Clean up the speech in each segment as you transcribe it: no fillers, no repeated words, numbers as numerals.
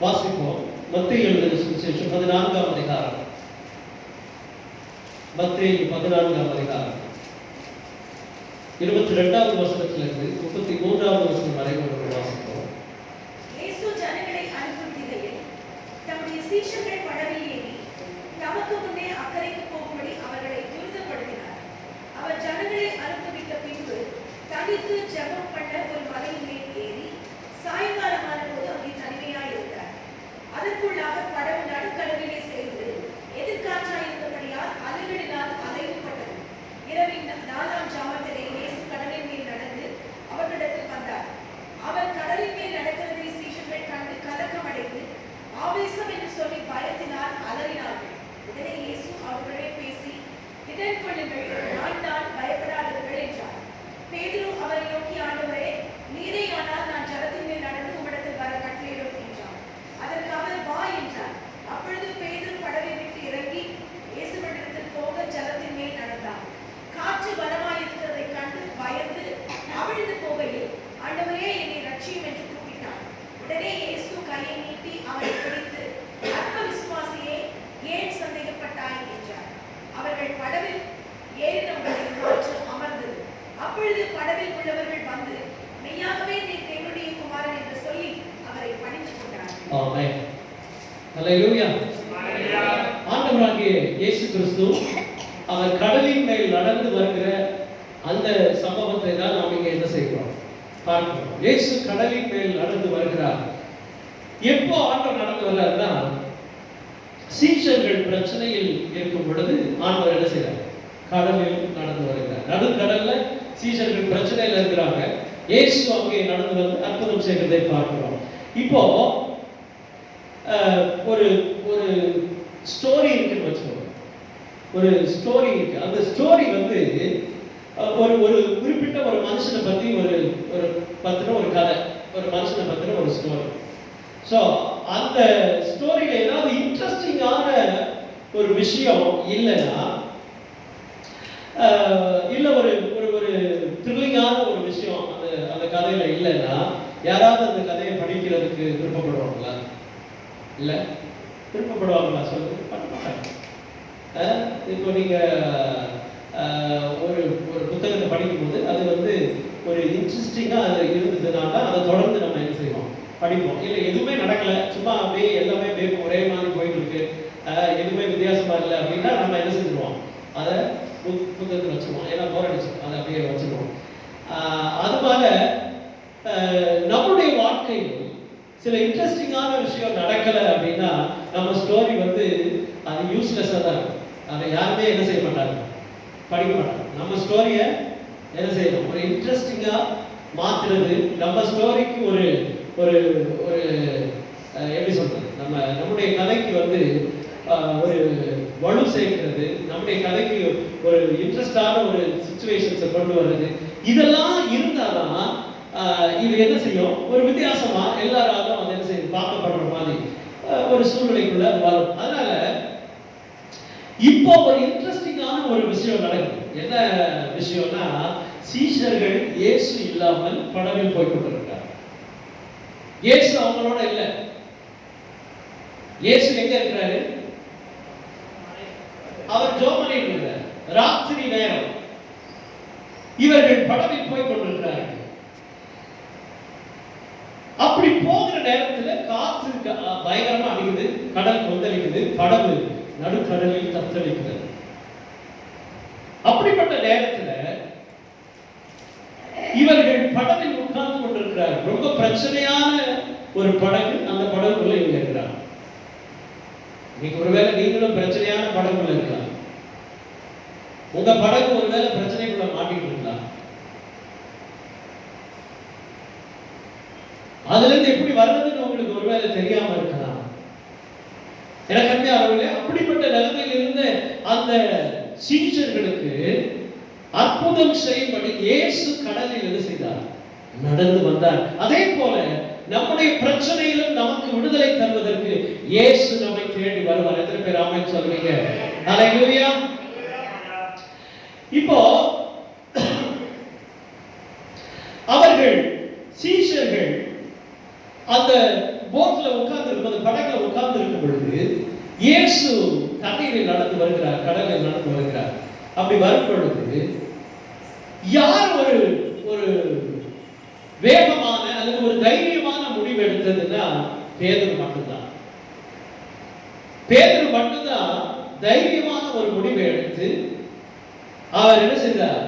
வாசிப்போம். மத்தேயு எழுதின சுவிசேஷம் 14ஆம் அதிகாரம். மத்தேயு 14ஆம் அதிகாரம் 22வது வசனத்திலிருந்து 33வது வசனம் வரை வாசிப்போம். இயேசு ஜனங்களை அனுப்புகையில் தம்முடைய சீஷர்கள் படவில் ஏறி தமக்கு முன்னே அக்கறைக்கு போகும்படி அவர்களை துரிதப்படுத்தினார். அவர் ஜனங்களை அனுப்பிவிட்ட பின்பு தனித்து ஜெபம் பண்ண ஒரு மலையின் மேல் ஏறி சாயங்காலமான போது அங்கே தனிமையாய் இருந்தார். அதற்குள்ளாக படகு நடுக்கடலிலே சேர்ந்து எதிர்காற்றாயிருந்தபடியால் அலைகளினால் அலைவுபட்டது. இரவின் 4ஆம் ஜாமத்திலே இயேசு கடலின் மேல் நடந்து அவர்களிடத்தில் வந்தார். அவர் கடலின் மேல் நடக்கிறதை சீஷர்கள் கண்டு கலக்கமடைந்து ஆவேசம் என்று சொல்லி பயத்தினால் அலறினார்கள். உடனே இயேசு அவர்களே பேசி, திடன் கொள்ளுங்கள், நான் தான், பயப்படாதீர்கள் என்றார். பேதுரு அவரை நோக்கி, ஆண்டவரே, நீரேயானால் நான் ஜலத்தின் மேல் நடந்து உம்மிடத்தில் வர கட்டளையிடும் என்றார். அதற்கு அவர், வா என்றார். அப்பொழுது பேதுரு படவை விட்டு இறங்கி இயேசுவினிடத்தில் போக ஜலத்தின் மேல் நடந்தார். காற்று பலமாயிருக்கிறதை கண்டு பயந்து அவிழ்ந்து போகையில், ஆண்டவரே, என்னை ரட்சியும் என்று கூப்பிட்டார். உடனே இயேசு கையை நீட்டி அவரை பிடித்து, அற்ப விசுவாசியே, ஏன் சந்தேகப்பட்டாய் என்றார். அவர்கள் படவில் ஏறினவுடனே காற்று அமர்ந்தது. அப்பொழுது படவில் உள்ளவர்கள் வந்து, மெய்யாகவே நீ தேவனுடைய குமாரன் என்று சொல்லி அவரை பணிந்து கொண்டார்கள். ஆமென். ஹல்லேலூயா. ஆண்டவராகிய இயேசு கிறிஸ்து அவர் கடலின் மேல் நடந்து வருகிற அந்த சம்பவத்தை தான் நாம் இங்கே என்ன செய்கிறோம் பார்க்கிறோம். இயேசு கடலின் மேல் நடந்து வருகிறார். எப்போ ஆண்டவர் நடந்து வர்றாருன்னா, சீஷர்கள் பிரச்சனையில் இருக்கும் பொழுது ஆண்டவர் என்ன செய்றார்? கடலில் நடந்து வருகிறார். நடுக்கடல்ல சீஷர்கள் பிரச்சனையில் இருக்கிறாங்க. இயேசு அங்கே நடந்து வந்து அற்புதம் செய்கிறதை பார்க்கிறோம். இப்போ ஒரு ஒரு ஸ்டோரி இருக்குன்னு வச்சுக்கோங்க. ஒரு ஸ்டோரி இருக்கு. அந்த ஸ்டோரி வந்து ஒரு ஒரு குறிப்பிட்ட ஒரு மனுஷனை பத்தி ஒரு ஒரு பத்தின ஒரு கதை, ஒரு மனுஷனை பத்தின ஒரு ஸ்டோரி. ஸோ அந்த ஸ்டோரியில ஏதாவது இன்ட்ரெஸ்டிங்கான ஒரு விஷயம் இல்லைன்னா, இல்லை ஒரு ஒரு ஒரு த்ரில்லிங்கான ஒரு விஷயம் அந்த அந்த கதையில இல்லைன்னா, யாராவது அந்த கதையை படிக்கிறதுக்கு விருப்பப்படுவாங்களா? இல்லை, விருப்பப்படுவாங்களா? சொல்லுங்க. பண்ண மாட்டாங்க. இப்போ நீங்க ஒரு ஒரு புத்தகத்தை படிக்கும்போது அது வந்து ஒரு இன்ட்ரெஸ்டிங்காக அது இருந்ததுனால அதை தொடர்ந்து நம்ம என்ன செய்வோம்? படிப்போம். இல்லை எதுவுமே நடக்கலை, சும்மா அப்படியே எல்லாமே ஒரே மாதிரி போயிட்டு இருக்கு, எதுவுமே வித்தியாசமா இல்லை அப்படின்னா நம்ம என்ன செஞ்சுருவோம்? அதை புத்தகத்தில் வச்சுருவோம். ஏன்னா போர் அடிச்சிடும், அதை அப்படியே வச்சுருவோம். அதுபோல நம்மளுடைய வாழ்க்கையில் சில இன்ட்ரெஸ்டிங்கான விஷயம் நடக்கலை அப்படின்னா நம்ம ஸ்டோரி வந்து அது யூஸ்லெஸ்ஸாக தான் இருக்கும். அதை யாருமே என்ன செய்ய மாட்டாங்க? படிக்க மாட்டாங்க. நம்ம ஸ்டோரியை என்ன செய்யணும்? ஒரு இன்ட்ரெஸ்டிங்காக மாற்றுறது, நம்ம ஸ்டோரிக்கு ஒரு ஒரு ஒரு எப்படி சொல்றது, நம்முடைய கதைக்கு வந்து ஒரு வலு சேர்க்கிறது, நம்முடைய கதைக்கு ஒரு இன்ட்ரெஸ்டான ஒரு சிச்சுவேஷன்ஸை கொண்டு வர்றது, இதெல்லாம் இருந்தாதான் இது என்ன செய்யும்? ஒரு வித்தியாசமா எல்லாராலும் அதை என்ன செய்யும்? பார்க்கப்படுற மாதிரி ஒரு சூழ்நிலைக்குள்ள வரும். அதனால இப்போ ஒரு இன்ட்ரெஸ்டிங்கான ஒரு விஷயம் நடக்குது. என்ன விஷயம்னா, சீஷர்கள் இயேசு இல்லாமல் படவில் போய் கொண்டிருக்கிறார். இயேசு அவங்களோட இல்ல. இயேசு எங்க இருக்கிறாரு? அவர் ஜெபம் இருக்கிறார். ராத்திரி நேரம் இவர்கள் படவில் போய் கொண்டிருக்கிறார்கள். அப்படி போகிற நேரத்துல காற்று பயங்கரமா அடிக்குது, கடல் கொந்தளிக்குது, படகு நடுக்கடலில் தத்தளிக்கிறது. அப்படிப்பட்ட நேரத்துல இவர்கள் படகில் உட்கார்ந்து கொண்டிருக்கிறார்கள். ரொம்ப பிரச்சனையான ஒரு படகு, அந்த படகுக்குள்ள இவங்க இருக்கிறாங்க. இன்னைக்கு ஒருவேளை நீங்களும் பிரச்சனையான படகுக்குள்ள இருக்கலாம். உங்க படகு ஒருவேளை பிரச்சனைக்குள்ள மாட்டிட்டு இருக்கலாம். அதுல இருந்து எப்படி வர்றதுன்னு உங்களுக்கு ஒருவேளை தெரியாம இருக்கலாம். எனக்கு அவர்களே அப்படிப்பட்ட நிலைமையில் இருந்த அந்த சீஷர்களுக்கு அற்புதம் செய்யும்படி இயேசு கடலில் என்ன செய்தார்? நடந்து வந்தார். அதே போல நம்முடைய பிரச்சனையிலும் நமக்கு விடுதலை தருவதற்கு இயேசு நம்மை தேடி வருவார். எத்தனை பேர் ஆமென் சொல்றீங்க? ஹல்லேலூயா. இப்போ அவர்கள் சீஷர்கள் அந்த போட்ல உட்கார்ந்து இருக்கும், படகுல உட்கார்ந்து இருக்கும் பொழுது இயேசு தண்ணீரில் நடந்து வருகிறார், கடலில் நடந்து வருகிறார். அப்படி வரும் பொழுது யார் ஒரு ஒரு வேகமான அல்லது ஒரு தைரியமான முடிவு எடுத்ததுன்னா பேதுரு மட்டும்தான். பேதுரு மட்டும்தான் தைரியமான ஒரு முடிவை எடுத்து அவர் என்ன செய்தார்?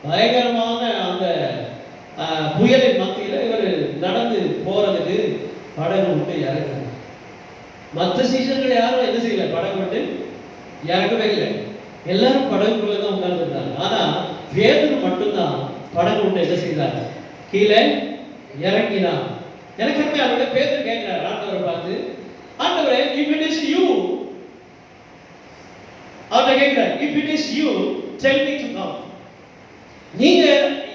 பயங்கரமான அந்த புயலின் மத்தியில இவர் நடந்து போறதுக்கு படகு விட்டு இறங்கினார். மற்ற சீஷர்கள் யாரும் என்ன செய்யல, படகு விட்டு இறங்கவே இல்லை. எல்லாரும் படகுக்குள்ள தான் உட்கார்ந்துருந்தாங்க. ஆனா பேதுரு மட்டும்தான் படகு விட்டு என்ன செய்தார்? கீழே இறங்கினார். எனக்கு அவருடைய பேதுரு கேட்கிறார் ஆண்டவரை பார்த்து, ஆண்டவரே, if it is you, அவர் கேட்கிறார், if it is you, tell me to come. நீங்க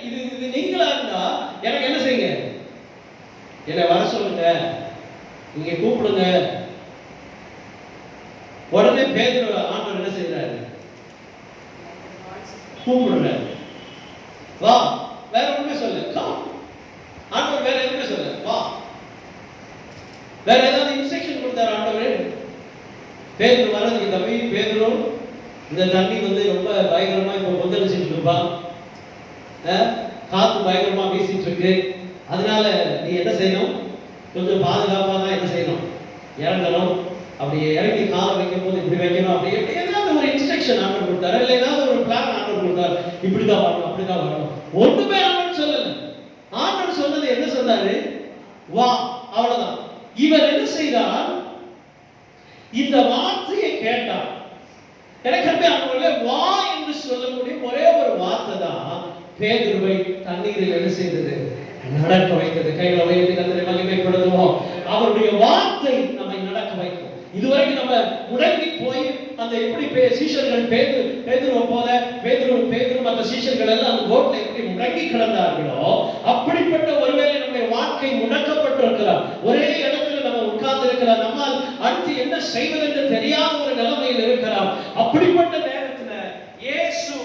இது நீங்களா இருந்தா எனக்கு என்ன செய்யுங்க? என்னை வர சொல்லுங்க, நீங்க கூப்பிடுங்க. உடனே பேதுரு ஆண்டவர் என்ன செய்யறாரு? கூப்பிடுறாரு. வா, வேற ஒண்ணுமே சொல்ல, கம். ஆண்டவர் வேற எதுவுமே சொல்ல, வா. வேற ஏதாவது இன்ஸ்ட்ரக்ஷன் கொடுத்தாரு ஆண்டவர்? பேதுரு வரதுக்கு, தம்பி பேதுரு, இந்த தண்ணி ரொம்ப பயங்கரமா இப்ப கொந்தளிச்சுட்டு இருப்பான், காத்து பயங்கரமா வீசிட்டு இருக்கு, அதனால நீ என்ன செய்யணும்? கொஞ்சம் பாதுகாப்பா தான் என்ன செய்யணும்? இறங்கணும். அப்படி இறங்கி காலை வைக்கும் போது இப்படி வைக்கணும், அப்படி ஏதாவது ஒரு இன்ஸ்ட்ரக்ஷன் ஆர்டர் கொடுத்தாரு, இல்லை ஏதாவது ஒரு பிளான் ஆர்டர் கொடுத்தாரு, இப்படிதான் வரணும், அப்படிதான் வரணும். ஒண்ணுமே ஆர்டர் சொல்லல. ஆர்டர் சொன்னது என்ன சொன்னாரு? வா, அவ்வளவுதான். இவர் என்ன செய்தார்? இந்த வார்த்தையை கேட்டார். எனக்கு அவங்களே வா என்று சொல்லக்கூடிய ஒரே ஒரு வார்த்தை தான் பேதுருவை தண்ணீரில் என்ன செய்தது? நடக்க வைத்தது. கைகளை வைத்து கர்த்தரை மகிமைப்படுத்துவோம். அவருடைய வார்த்தை நம்மை நடக்க வைக்கும். இதுவரைக்கும் நம்ம முடங்கி போய் அந்த எப்படி சீஷர்கள் பேதுருவை போல பேதுரு மற்ற சீஷர்கள் எல்லாம் அந்த போட்ல எப்படி முடங்கி கிடந்தார்களோ, அப்படிப்பட்ட ஒருவேளை நம்முடைய வாழ்க்கை முடக்கப்பட்டிருக்கிறார். ஒரே இடத்துல நம்ம உட்கார்ந்து இருக்கிறார். நம்மால் அடுத்து என்ன செய்வதென்று தெரியாத ஒரு நிலைமையில் இருக்கிறார். அப்படிப்பட்ட நேரத்துல இயேசு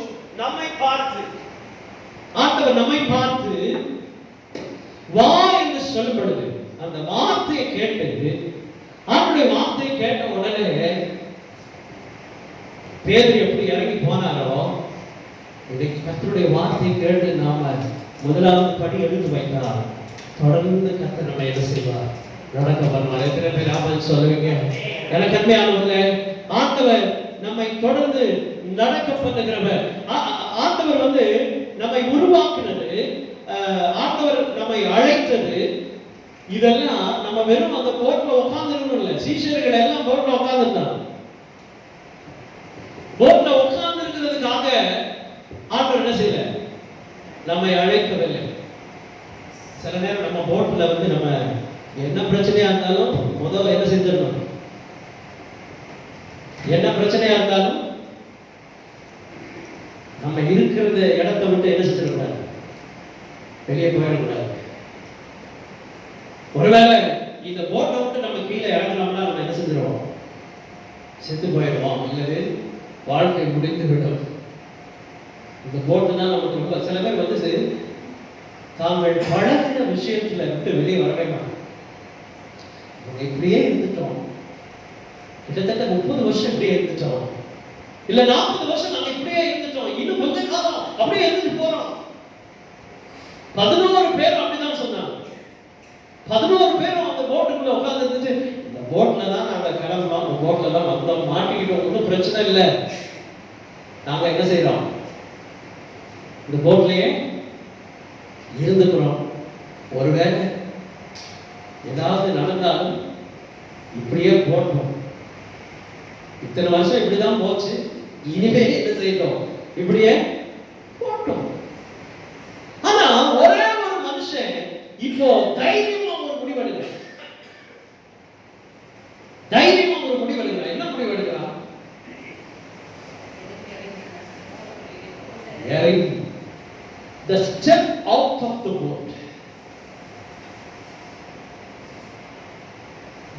நம்மை பார்த்து, ஆண்டவர் நம்மை பார்த்து வா என்று சொல்லப்படுது. அந்த வார்த்தையை கேட்டது, ஆண்டவருடைய வார்த்தையை கேட்ட உடனே பேதுரு எப்படி இறங்கி போனாரோ, இன்னைக்கு கர்த்தருடைய வார்த்தையை கேட்டு நாம முதலாவது படி எடுத்து வைத்தால் தொடர்ந்து கர்த்தர் நம்ம என்ன செய்வார்? நடக்க வருவார். எத்தனை பேர் ஆமான்னு சொல்லுவீங்க? எனக்கு அருமையானவர்களே, ஆண்டவர் நம்மை தொடர்ந்து நடக்க பண்ணுகிறவர். ஆண்டவர் நம்மை உருவாக்குனது, ஆண்டவர் நம்மை அழைத்தது, இதெல்லாம் நம்ம வெறும் அந்த போட்ல உட்கார்ந்துருக்கணும் இல்ல. சீஷர்கள் எல்லாம் போட்ல உட்கார்ந்துருந்தாங்க. போட்ல உட்கார்ந்து இருக்கிறதுக்காக ஆண்டவர் என்ன செய்யல? நம்மை அழைக்கவில்லை. சில நேரம் நம்ம போட்ல நம்ம என்ன பிரச்சனையா இருந்தாலும் முதல்ல என்ன செஞ்சிடணும்? என்ன பிரச்சனையா இருந்தாலும் நம்ம இருக்கிற இடத்தை விட்டு என்ன செஞ்சிடக்கூடாது? வெளியே போயிடக்கூடாது. ஒருவேளை இந்த போட்டை விட்டு நம்ம கீழே இறங்கலாம்னா நம்ம என்ன செஞ்சிருவோம்? செத்து போயிடுவோம், அல்லது வாழ்க்கை முடிந்து விடும். இந்த போட்டு தான் நமக்கு ரொம்ப, சில பேர் தாங்கள் பழகின விஷயத்துல விட்டு வெளியே வரவே மாட்டோம். இப்படியே இருந்துட்டோம், கிட்டத்தட்ட 30 வருஷம் இப்படியே இருந்துட்டோம், இல்ல 40 வருஷம் நாங்க இப்படியே இருந்துட்டோம், இன்னும் கொஞ்ச காலம் அப்படியே இருந்துட்டு போறோம். 11 பேர் அப்படிதான் சொன்னாங்க. 11 பேரும் அந்த போட்டுக்குள்ள உட்கார்ந்து இருந்துட்டு, இந்த போட்ல தான் நாங்க கிளம்புறோம், அந்த போட்ல தான் வந்தோம், மாட்டிக்கிட்டோம், ஒன்றும் பிரச்சனை இல்லை, நாங்க என்ன செய்யறோம்? இந்த போட்லயே இருந்துக்கிறோம். ஒருவேளை ஏதாவது நடந்தாலும் இப்படியே போட்டோம், இத்தனை வருஷம் இப்படிதான் போச்சு, இனிமே என்ன செய்யணும்? இப்படியே போட்டோம். ஆனா ஒரே ஒரு மனுஷன் இப்போ தைரியமா ஒரு முடிவெடுக்கிறான். தைரியமா ஒரு முடிவெடுக்கிறான். என்ன முடிவெடுக்கிறான்? The step out of the boat.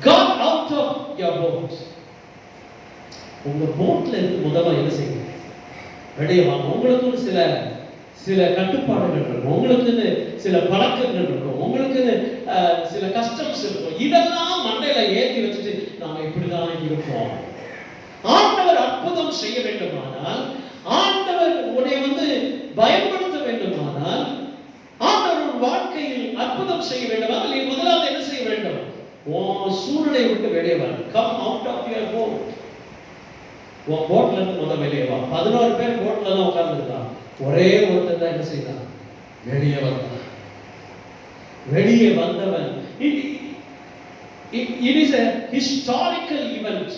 Got out of your boat. உங்க போட்ல இருந்து முதல்ல என்ன செய்யுங்க? வெளியே வாங்க. உங்களுக்கு சில சில கட்டுப்பாடுகள் இருக்கும், உங்களுக்குன்னு சில பழக்கங்கள் இருக்கும், உங்களுக்குன்னு சில கஸ்டம்ஸ் இருக்கும். இதெல்லாம் மண்டையில ஏற்றி வச்சுட்டு நாம இப்படிதான் இருப்போம். ஆண்டவர் அற்புதம் செய்ய வேண்டுமானால், ஆண்டவர் உன்னை பயன்படுத்த வேண்டுமானால், ஆண்டவர் வாழ்க்கையில் அற்புதம் செய்ய வேண்டுமானால் நீ முதலாவது என்ன செய்ய வேண்டும்? உன் சூழ்நிலை விட்டு வெளியே வர. Come out of your boat. உன் போட்ல இருந்து முதல்ல வெளியே வா. 11 பேர் போட்ல தான் உட்கார்ந்துருக்கான். ஒரே ஒருத்தர் தான் என்ன செய்தான்? வெளியே வந்தான். வெளியே வந்தவன். It is a historical event.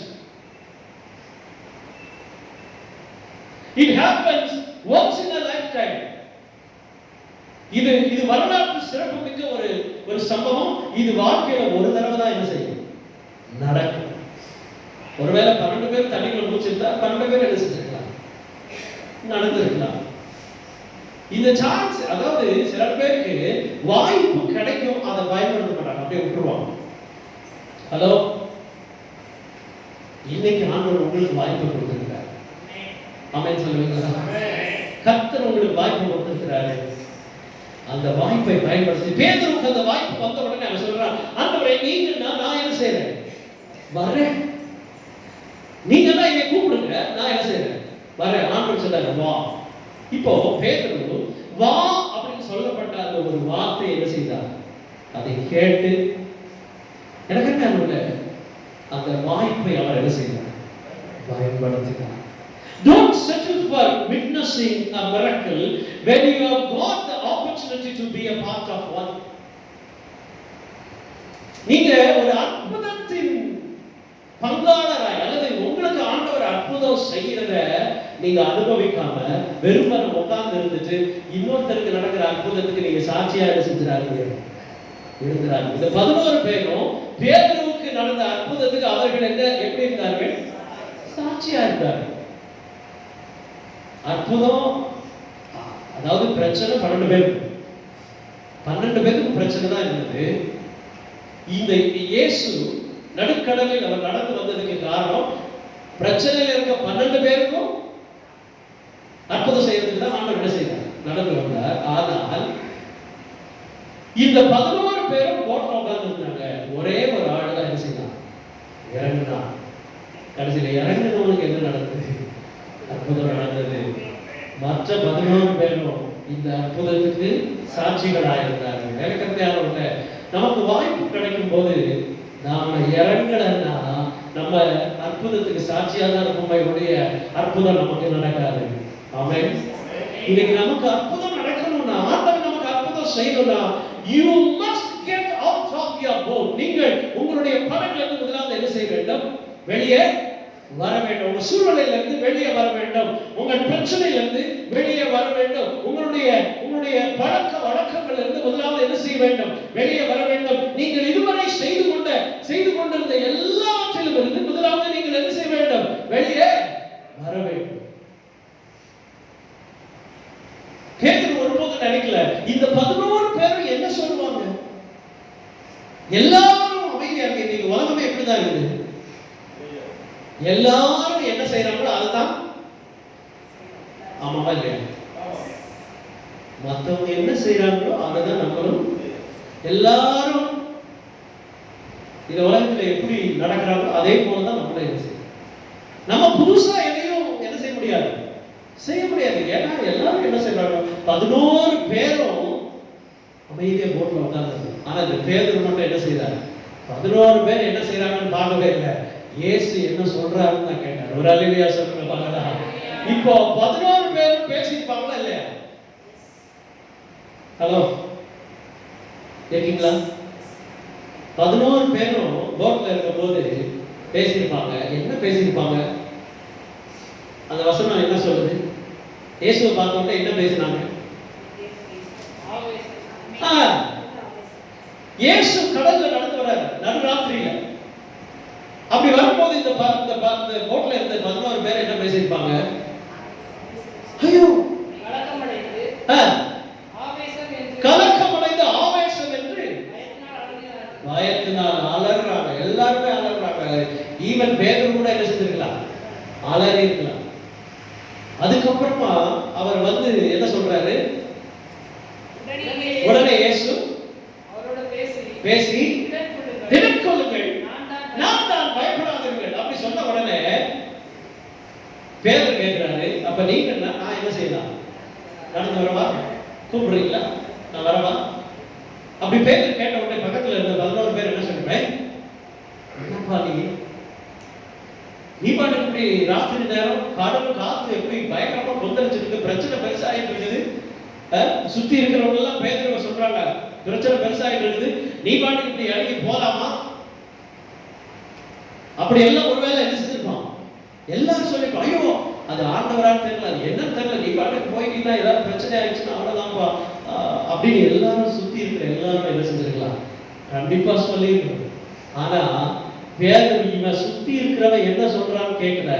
It happens once in a lifetime. இது வரலாற்று சிறப்பு மிக்க ஒரு சம்பவம். இது வாழ்க்கையில ஒரு தடவை தான் என்ன செய்யும்? நடக்கும். ஒருவேளை 12 பேர் தண்ணிக்குள்ள மூச்சிருந்தா 12 பேர் என்ன செஞ்சிருக்கலாம்? நடந்திருக்கலாம். இந்த சான்ஸ், அதாவது சில பேருக்கு வாய்ப்பு கிடைக்கும், அதை பயன்படுத்த மாட்டாங்க, அப்படியே விட்டுருவாங்க. ஹலோ, இன்னைக்கு ஆண்டவர் உங்களுக்கு வாய்ப்பு கொடுத்திருக்கிறார். ஆமென் சொல்லுவீங்களா? கர்த்தர் உங்களுக்கு வாய்ப்பு கொடுத்திருக்கிறாரு. அந்த வாய்ப்பை பயன்படுத்தி, பேதுருக்கு அந்த வாய்ப்பு வந்த உடனே அவன் சொல்றான், ஆண்டவரே நீங்க நான் என்ன செய்றேன்? வரேன். நீங்க தான் என்னை கூப்பிடுங்க, நான் என்ன செய்றேன்? வரேன். ஆண்டவர் சொல்றாரு வா. இப்போ பேதுரு வா அப்படின்னு சொல்லப்பட்ட அந்த ஒரு வார்த்தை என்ன செய்தார்? அதை கேட்டு எனக்கு என்ன அந்த வாய்ப்பை அவர் என்ன செய்தார்? பயன்படுத்தினார். Don't settle for witnessing a miracle when you have got the opportunity to be a part of one. நீங்க ஒரு அற்புதத்தின் பங்காளராய், அல்லது உங்களுக்கு ஆண்டவர் அற்புதம் செய்யறத நீங்க அனுபவிக்காம வெறுமன உட்கார்ந்து இருந்துட்டு இன்னொருத்தருக்கு நடக்கிற அற்புதத்துக்கு நீங்க சாட்சியா செஞ்சுறாங்க இருந்தாங்க. இந்த 11 பேரும் பேதுருவுக்கு நடந்த அற்புதத்துக்கு அவர்கள் எப்படி இருந்தார்கள்? சாட்சியா இருந்தார்கள். அற்புதம், அதாவது பிரச்சனை 12 பேருக்கு பிரச்சனை தான் இருந்தது. இந்த இயேசு நடுக்கடலில் அவர் நடந்து வந்ததுக்கு காரணம் பிரச்சனையில் இருக்க 12 பேருக்கும் அற்புதம் செய்யறதுக்கு தான் ஆண்டவர் என்ன செய்தார்? நடந்து வந்தார். ஆனால் இந்த 11 பேரும் போட்ல உட்கார்ந்து இருந்தாங்க. ஒரே ஒரு ஆள் தான் என்ன செய்தான்? இறங்கினான். கடைசியில இறங்கினவனுக்கு என்ன நடந்தது? அற்புதம் நடந்தது. மற்ற 11 பேரும் இந்த அற்புதத்துக்கு சாட்சிகளாக இருந்தார்கள். வேலைக்கத்தையானவங்க, நமக்கு வாய்ப்பு கிடைக்கும் போது நாம இறங்கலன்னா நம்ம அற்புதத்துக்கு சாட்சியாக தான் நம்மளுடைய அற்புதம் நமக்கு நடக்காது. ஆமென். இன்னைக்கு நமக்கு அற்புதம் நடக்கணும்னா, ஆண்டவர் நமக்கு அற்புதம் செய்யணும்னா, you must get out of your boat. நீங்கள் உங்களுடைய படகுல இருந்து முதலாவது என்ன செய்ய வேண்டும்? வெளியே வர வேண்டும். உங்க சூழ்நிலையில இருந்து வெளியே வர வேண்டும். உங்கள் பிரச்சனையில இருந்து வெளியே வர வேண்டும். உங்களுடைய பழக்க வழக்கங்கள் இருந்து முதலாவது என்ன செய்ய வேண்டும்? வெளியே வர வேண்டும். நீங்கள் இதுவரை செய்து கொண்டிருந்த எல்லாவற்றிலும் இருந்து முதலாவது நீங்கள் என்ன செய்ய வேண்டும்? வெளியே வர வேண்டும். பேதுரு ஒருபோது நினைக்கல இந்த 11 பேரும் என்ன சொல்லுவாங்க? எல்லாரும் அமைதியா இருக்கு. இன்னைக்கு உலகமே எப்படிதான் இருக்குது? எல்லாரும் என்ன செய்யறாங்களோ அதுதான். ஆமாவா இல்லையா? மற்றவங்க என்ன செய்யறாங்களோ அதுதான் நம்மளும். எல்லாரும் இந்த உலகத்துல எப்படி நடக்கிறாங்களோ அதே போலதான் நம்மள என்ன செய்யணும். நம்ம புதுசா எதையும் என்ன செய்ய முடியாது. ஏன்னா எல்லாரும் என்ன செய்யறாங்க? 11 பேரும் அமைதியா போட்ல உட்கார்ந்து. ஆனா இந்த பேதுரு மட்டும் என்ன செய்யறாரு? 11 பேர் என்ன செய்யறாங்கன்னு பார்க்கவே இல்லை. இயேசு என்ன சொல்றாருன்னு நான் கேட்டேன். ஒரு அல்லேலூயா சொல்லுங்க பார்க்கலாம். இப்போ 11 பேரும் பேசியிருப்பாங்களா இல்லையா? ஹலோ, கேட்கீங்களா? 11 பேரும் போட்ல இருக்கும் போது பேசியிருப்பாங்க. என்ன பேசியிருப்பாங்க? அந்த வசனம் என்ன சொல்லுது? இயேசுவை பார்த்தோம்னா என்ன பேசினாங்க? இயேசு கடல்ல நடந்து வர்றாரு நடுராத்திரியில. அப்படி வரும்போது இந்த போட்ல இருந்த 11 பேர் என்ன பேசியிருப்பாங்க? ஐயோ, கலக்கமடைந்து ஆவேசம் என்று பயத்தினால் அலறாங்க. எல்லாருமே அலறாங்க. ஈவன் பேதுரு கூட என்ன செஞ்சிருக்கலாம்? அலறி இருக்கலாம். அதுக்கப்புறமா அவர் வந்து என்ன சொல்றாரு? உடனே இயேசு அவரோட பேசி திடன் கொள்ளுங்கள், நான் தான், பயப்படாதீர்கள் அப்படி சொன்ன உடனே பேதுரு கேட்கிறாரு, அப்ப நீங்க நான் என்ன செய்யலாம்? நடந்து வரவா? கூப்பிடுறீங்களா? நான் வரவா? அப்படி பேதுரு கேட்ட உடனே பக்கத்துல இருந்த 11 பேர் என்ன சொல்றேன்? என்னப்பா நீ பாட்டு இப்படி ராத்திரி நேரம் கடல் காத்து எப்படி பயங்கரமா கொந்தளிச்சிருக்கு, பிரச்சனை பெருசாயிட்டு இருக்குது, சுத்தி இருக்கிறவங்க எல்லாம் பேதுருவை சொல்றாங்க பிரச்சனை பெருசாயிட்டு இருக்குது, நீ பாட்டு இப்படி இறங்கி போலாமா? அப்படி எல்லாம் ஒருவேளை என்ன செஞ்சிருப்பான்? எல்லாரும் சொல்லிப்போம், ஐயோ அது ஆண்டவரான்னு தெரியல, அது என்னன்னு தெரியல, நீ பாட்டுக்கு போயிட்டீங்கன்னா ஏதாவது பிரச்சனை ஆயிடுச்சுன்னா அவ்வளவுதான்ப்பா அப்படின்னு எல்லாரும் சுத்தி இருக்கிற எல்லாரும் என்ன செஞ்சிருக்கலாம்? கண்டிப்பா சொல்லியிருக்கணும். ஆனா பேதுரு இவன் சுத்தி இருக்கிறவன் என்ன சொல்றான்னு கேட்கல,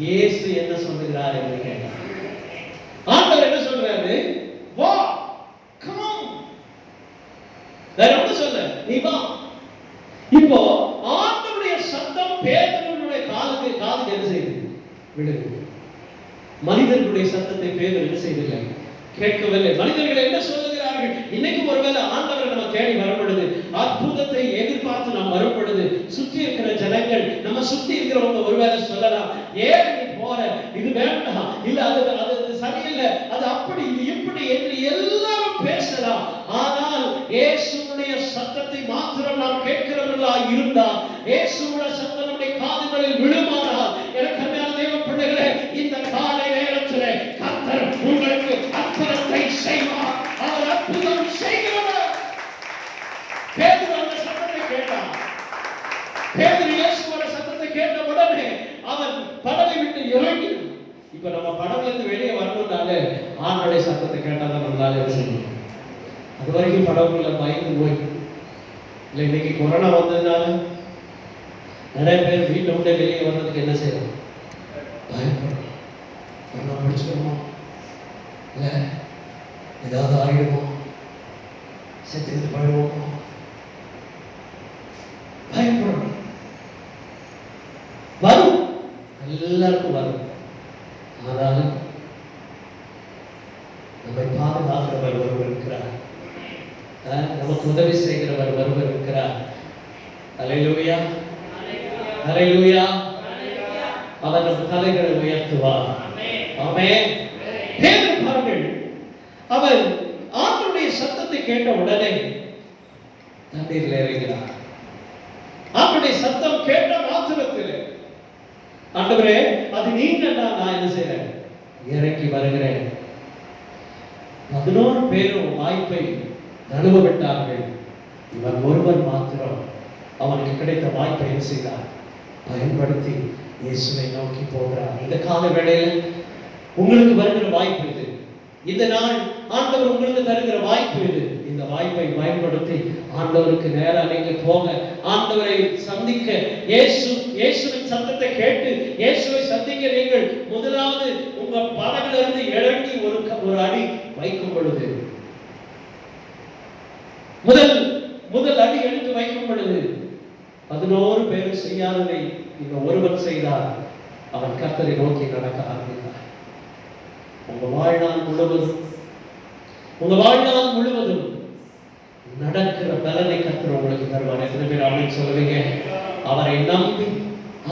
இயேசு என்ன சொல்லுகிறார் என்று கேட்டான். ஆண்டவர் என்ன சொல்றாரு? வா, கம், வேற ஒண்ணு சொல்ல, நீ வா. இப்போ ஆண்டவருடைய சத்தம் பேதுருவுடைய காதுக்கு என்ன செய்யுது? விடுது. மனிதர்களுடைய சத்தத்தை பேதுரு என்ன செய்யவில்லை, கேட்கவில்லை. மனிதர்கள் என்ன சொல்லுகிறார்கள்? இன்னைக்கு ஒருவேளை ஆண்டவரை நம்ம தேடி வரப்படுது, அற்புதத்தை எதிர்பார்த்து நாம் வரப்படுது, சுற்றி இருக்கிற ஜனங்கள் நம்ம சுத்தி இருக்கிறவங்க ஒருவேளை சொல்லலாம், ஏன் நீ போற, இது வேண்டாம், இல்ல அது சரியில்லை, அது அப்படி இது இப்படி என்று எல்லாரும் பேசலாம். ஆனால் இயேசுவுடைய சத்தத்தை மாத்திரம் நாம் கேட்கிறவர்களா இருந்தால், இயேசுவுடைய சத்தம் நம்முடைய காதுகளில் விழுமானால், எனக்கு அருமையான தேவ பிள்ளைகளே, இந்த காலை நேரத்திலே கர்த்தர் உங்களுக்கு அற்புதத்தை செய்வார். அவர் அற்புதம் செய்கிறவர். பேதுரு அந்த சத்தத்தை கேட்டான். பேதுரு இயேசுவோட சத்தத்தை கேட்ட உடனே அவன் படகை விட்டு இறங்கினான். இப்ப நம்ம படகுல இருந்து வெளியே வரணும்னாலே ஆண்டவருடைய சத்தத்தை கேட்டாதான் நம்மளால செய்யணும். அது வரைக்கும் படகுல பயந்து போய் இல்லை, இன்னைக்கு கொரோனா வந்ததுனால நிறைய பேர் வீட்டை விட்டு வெளியே வர்றதுக்கு என்ன செய்யணும்? பயப்படணும். கொரோனா பிடிச்சிக்கணுமோ, இல்ல ஏதாவது ஆகிடுமோ, செத்துக்கிட்டு போயிடுவோமோ, பயப்படணும். வரும், எல்லாருக்கும் வரும். ஆனாலும் நம்மை பாதுகாக்கிறவர் ஒருவர் இருக்கிறார், நமக்கு உதவி செய்கிறவர் ஒருவர் இருக்கிறார். அல்லேலூயா, அல்லேலூயா. அவர் நம் தலைகளை உயர்த்துவார். ஆமென். பேதுரு பாருங்கள், அவர் ஆண்டவருடைய சத்தத்தை கேட்ட உடனே தண்ணீரில் இறங்கினார். ஆண்டவருடைய சத்தம் கேட்ட மாத்திரத்தில், ஆண்டவரே அது நீங்க, நான் என்ன செய்றேன்? இறங்கி வருகிறேன். 11 பேரும் வாய்ப்பை நழுவ விட்டார்கள். இவன் ஒருவன் மாத்திரம் அவனுக்கு கிடைத்த வாய்ப்பை என்ன செய்தார்? பயன்படுத்தி இயேசுவை நோக்கி போகிறார். இந்த கால வேளையில் உங்களுக்கு வருகிற வாய்ப்பு இது. இந்த நாள் ஆண்டவர் உங்களுக்கு தருகிற வாய்ப்பு இது. இந்த வாய்ப்பை பயன்படுத்தி ஆண்டவருக்கு நேரா நீங்க போக, ஆண்டவரை சந்திக்க, இயேசுவின் சத்தத்தை கேட்டு இயேசுவை சந்திக்க நீங்கள் முதலாவது உங்க படகுல இருந்து இறங்கி ஒரு அடி வைக்கும் பொழுது, முதல் அடி எடுத்து வைக்கும் பொழுது 11 பேர் செய்யாததை இந்த ஒருவன் செய்தார். அவன் கர்த்தரை நோக்கி நடக்க ஆரம்பித்தார். உங்க வாழ்நாள் முழுவதும் நடக்கிற பலனை கர்த்தர் உங்களுக்கு தருவார். எத்தனை பேர் ஆமென் சொல்லுவீங்க? அவரை நம்பி,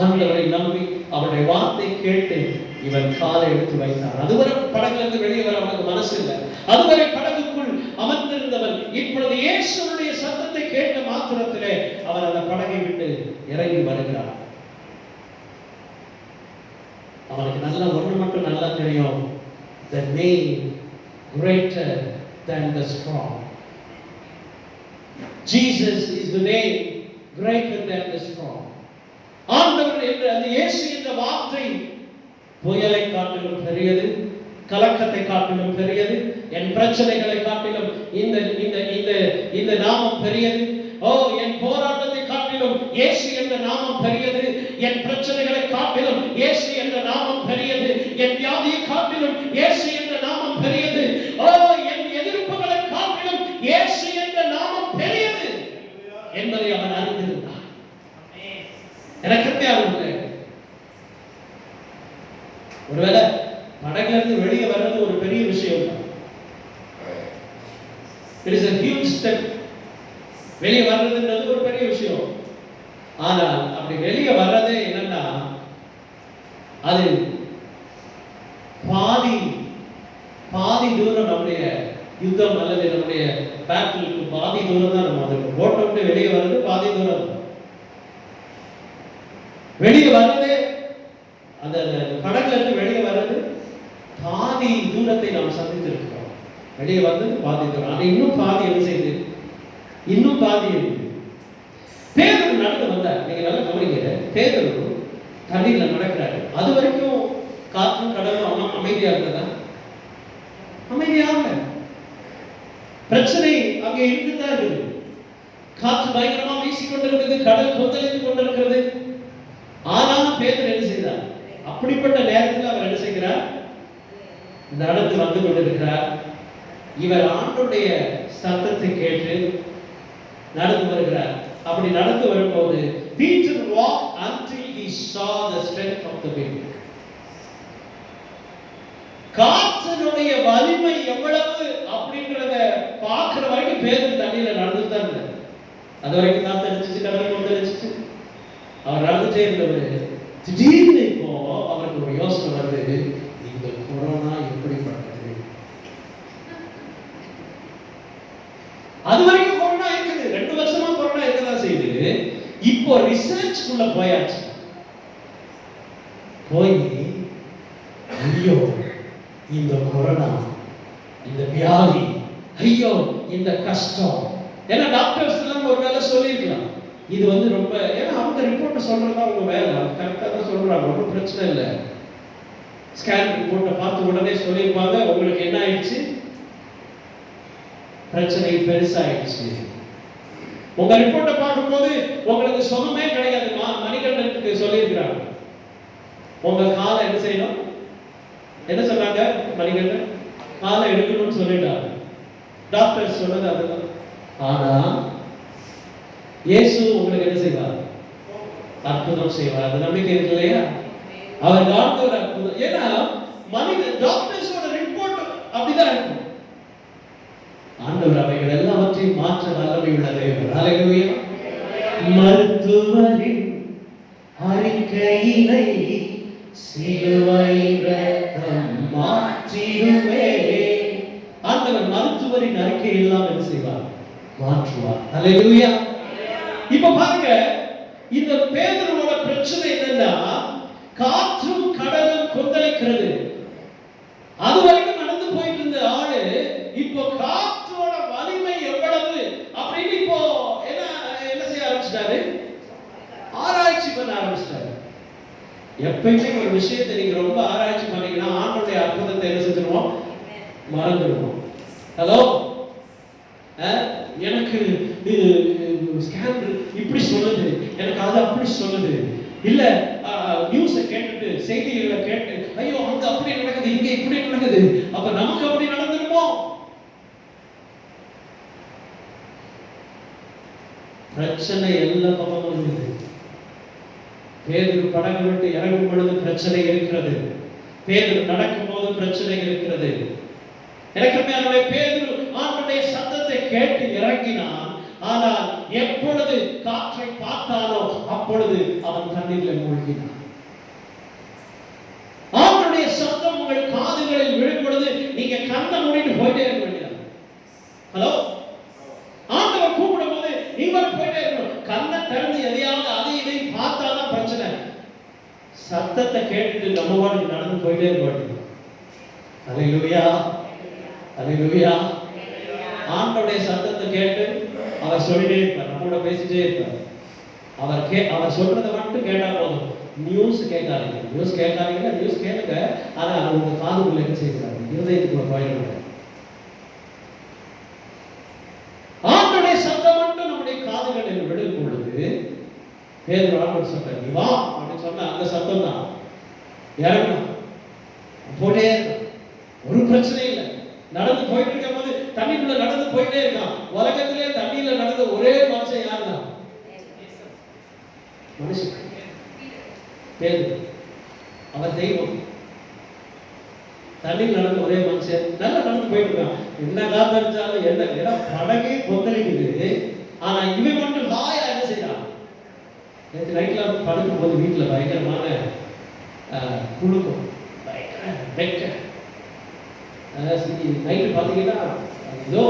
ஆண்டவரை நம்பி, அவருடைய வார்த்தை கேட்டு இவன் காலை எடுத்து வைத்தான். அதுவரை படகுல இருந்து வெளியே வர அவனுக்கு மனசு இல்லை. அதுவரை படகுக்குள் அமர்ந்திருந்தவன் இப்பொழுது இயேசுவுடைய சத்தத்தை கேட்ட மாத்திரத்திலே அவன் அந்த படகை விட்டு இறங்கி வருகிறான். அவனுக்கு நல்லா ஒன்று மட்டும் நல்லா தெரியும், the name greater than the storm. Jesus is the name greater than the storm. ஆண்டவர் என்ற அந்த இயேசு என்ற வார்த்தை புயலை காட்டிலும் பெரியது, கலக்கத்தை காட்டிலும் பெரியது, என் பிரச்சனைகளை காட்டிலும் இந்த நாமம் பெரியது. ஓ, என் போராட்டத்தை காட்டிலும் இயேசு என்ற நாமம் பெரியது. என் பிரச்சனைகளை காட்டிலும் இயேசு என்ற நாமம் பெரியது. என் வியாதியை காட்டிலும் இயேசு என்ற நாமம் பெரியது. ஓ, என் எதிர்ப்புகளை காட்டிலும் இயேசு என்ற நாமம் பெரியது என்பதை அவன் அறிந்திருந்தான். எனக்கு ஒருவேளை படகுல இருந்து வெளியே வர்றது It is a huge step. வெளியே வர்றதுன்றது ஒரு பெரிய விஷயம். ஆனால் அப்படி வெளியே வர்றதே என்னன்னா அது பாதி தூரம் நம்முடைய யுத்தம் அல்லது நம்முடைய பேட்டிலுக்கு பாதி தூரம் தான் நம்ம அதை ஓட்ட விட்டு வெளியே வர்றது பாதி தூரம். வெளியே வர்றதே அந்த படகுல இருந்து வெளியே வர்றது பாதி தூரத்தை நாம் சந்தித்திருக்கிறோம். வெளியே வந்தது பாதி தூரம். ஆனா இன்னும் பாதி என்ன செய்யுது? இன்னும் பாதி இருக்கு. பேதுரு நடந்து வந்தார். நீங்க நல்லா கவனிங்க. பேதுரு தண்ணீர்ல நடக்கிறாரு. அது வரைக்கும் காற்றும் கடலும் அமைதியா இருந்ததா? அமைதியாக. பிரச்சனை அங்கே இருக்குதான் இருக்குது. காற்று பயங்கரமா வீசிக்கொண்டிருக்கிறது, கடல் கொந்தளித்துக் கொண்டிருக்கிறது. ஆனாலும் பேதுரு என்ன செய்தார்? அப்படிப்பட்ட நேரத்தில் அவர் என்ன செய்கிறார்? நடந்து வந்து கொண்டிருக்கிறார். இவர் ஆண்டவருடைய சத்தத்தை கேட்டு நடந்து வருகிறார். அப்படி நடந்து வரும்போது Peter walked until he saw the strength of the wind. காற்றினுடைய வலிமை எவ்வளவு அப்படிங்கறத பார்க்கிற வரைக்கும் பேதுரு தண்ணியில நடந்துட்டு தான் இருந்தார். அது வரைக்கும் காத்து அடிச்சிச்சு, கடல் கொந்தளிச்சிச்சு. அவர் நடந்துட்டே இருந்தவர் திடீர்னு இப்போ அவருக்கு ஒரு யோசனை வருது, இந்த கொரோனா எப்படிப்பட்டது? அது வரைக்கும் கொரோனா இருக்குது, 2 வருஷமா கொரோனா இருக்கதான் செய்யுது. இப்போ ரிசர்ச்க்குள்ள போயாச்சு. போய் ஐயோ இந்த கொரோனா, இந்த வியாதி, ஐயோ இந்த கஷ்டம், ஏன்னா டாக்டர்ஸ் எல்லாம் ஒரு வேலை சொல்லிருக்கலாம். இது வந்து ரொம்ப, ஏன்னா அவங்க ரிப்போர்ட் சொல்றதா அவங்க வேலை, கரெக்டா தான் சொல்றாங்க, ஒன்றும் பிரச்சனை இல்லை. ஸ்கேன் ரிப்போர்ட்டை பார்த்து உடனே சொல்லியிருப்பாங்க உங்களுக்கு என்ன ஆயிடுச்சு, பிரச்சனை பெருசாயிடுச்சு. உங்க ரிப்போர்ட்டை பார்க்கும்போது உங்களுக்கு சுகமே கிடையாது. மணிகண்டனுக்கு சொல்லியிருக்கிறாங்க உங்க காலை என்ன செய்யணும், என்ன சொன்னாங்க? மணிகண்டன் காலை எடுக்கணும்னு சொல்லிட்டாங்க. டாக்டர் சொன்னது அதுதான். ஆனா இயேசு உங்களுக்கு என்ன செய்வார்? அற்புதம் செய்வார். அது நம்பிக்கை இருக்கு இல்லையா? அவர் காண்பவர் அற்புதம். ஏன்னா மனித டாக்டர்ஸோட ரிப்போர்ட் அப்படிதான் இருக்கும். ஆண்டவர் அவைகள் எல்லாவற்றையும் மாற்ற வல்லமை உள்ள தேவன். ஹல்லேலூயா. மருத்துவரின் அறிக்கையினை சிலுவை ரத்தம் மாற்றிடுவே. ஆண்டவர் மருத்துவரின் அறிக்கை எல்லாம் என்ன செய்வார்? மாற்றுவார். ஹல்லேலூயா. இப்ப பாருங்க, இந்த பேதுருவோட பிரச்சனை என்னன்னா காற்றும் கடலும் கொந்தளிக்கிறது. அது வரைக்கும் நடந்து போயிட்டு இருந்த ஆளு இப்போ காற்றோட வலிமை எவ்வளவு அப்படின்னு இப்போ என்ன செய்ய ஆரம்பிச்சிட்டாரு? ஆராய்ச்சி பண்ண ஆரம்பிச்சிட்டாரு. எப்பயுமே ஒரு விஷயத்தை நீங்க ரொம்ப ஆராய்ச்சி பண்ணீங்கன்னா ஆண்டவருடைய அற்புதத்தை என்ன செஞ்சிருவோம்? மறந்துடுவோம். ஹலோ, எனக்கு ஸ்கேன் இப்படி சொல்லுது, எனக்கு அது அப்படி சொல்லுது, இல்ல நியூஸை கேட்டுட்டு செய்திகளை கேட்டு ஐயோ அங்க அப்படி நடக்குது, இங்க இப்படி நடக்குது, அப்ப நமக்கு அப்படி நடந்துருமோ? பிரச்சனை எல்லா பக்கமும் இருக்குது. பேதுரு படகு விட்டு இறங்கும் பொழுது பிரச்சனை இருக்கிறது. பேதுரு நடக்கும் போது பிரச்சனை இருக்கிறது. எனக்கு பேதுரு ஆண்டவருடைய சத்தத்தை கேட்டு இறங்கினான். ஆனால் எப்பொழுது காற்றை பார்த்தானோ அப்பொழுது அவன் தண்ணீரில் மூழ்கினான். ஆண்டவருடைய சத்தம் உங்கள் காதுகளில் விழும் பொழுது நீங்க கண்ணை மூடிட்டு போயிட்டே இருக்க வேண்டியது. ஹலோ, ஆண்டவர் கூப்பிடும் போது நீங்கள் போயிட்டே இருக்கணும். கண்ணை திறந்து எதையாவது அதை இதையும் பார்த்தாதான் பிரச்சனை. சத்தத்தை கேட்டுட்டு நம்ம வாடி நடந்து போயிட்டே இருக்க வேண்டியது. ஹல்லேலூயா, ஹல்லேலூயா. ஆண்டவருடைய சத்தத்தை கேட்டு அவர் சொல்லிட்டே இருப்பார், நம்மோட பேசிட்டே இருப்பார். அவர் சொல்றதை மட்டும் கேட்டா போதும். நியூஸ் கேட்காதீங்க, நியூஸ் கேளுங்க. ஆனா உங்க காதுக்குள்ள என்ன செய்யக்கூடாது? இருதயத்துக்குள்ள போயிடக்கூடாது. ஆண்டவருடைய சத்தம் மட்டும் நம்முடைய காதுகளில் விழும் பொழுது பேதுரு ஆண்டவர் சொன்னார், நீ வா அப்படின்னு சொன்ன அந்த சத்தம் தான் இறங்கணும். போட்டே ஒரு பிரச்சனை இல்லை. நடந்து போயிட்டு இருக்கும் போது தண்ணிக்குள்ள நடந்து போயிட்டே இருக்கான். உலகத்திலே தண்ணியில நடந்த ஒரே மனுஷன் யார் தான்? மனுஷன் பேதுரு. அவர் தெய்வம். தண்ணியில் நடந்த ஒரே மனுஷன் நல்லா நடந்து போயிட்டு இருக்கான். என்ன காத்தடிச்சாலும் என்ன ஏன்னா படகே கொந்தளிக்குது. ஆனா இவன் மட்டும் லாயா என்ன செய்யறான்? நேற்று நைட்ல படுக்கும் போது வீட்டுல பயங்கரமான குழுக்கம், பயங்கர வெக்க. நைட்டு பாத்தீங்கன்னா ஏதோ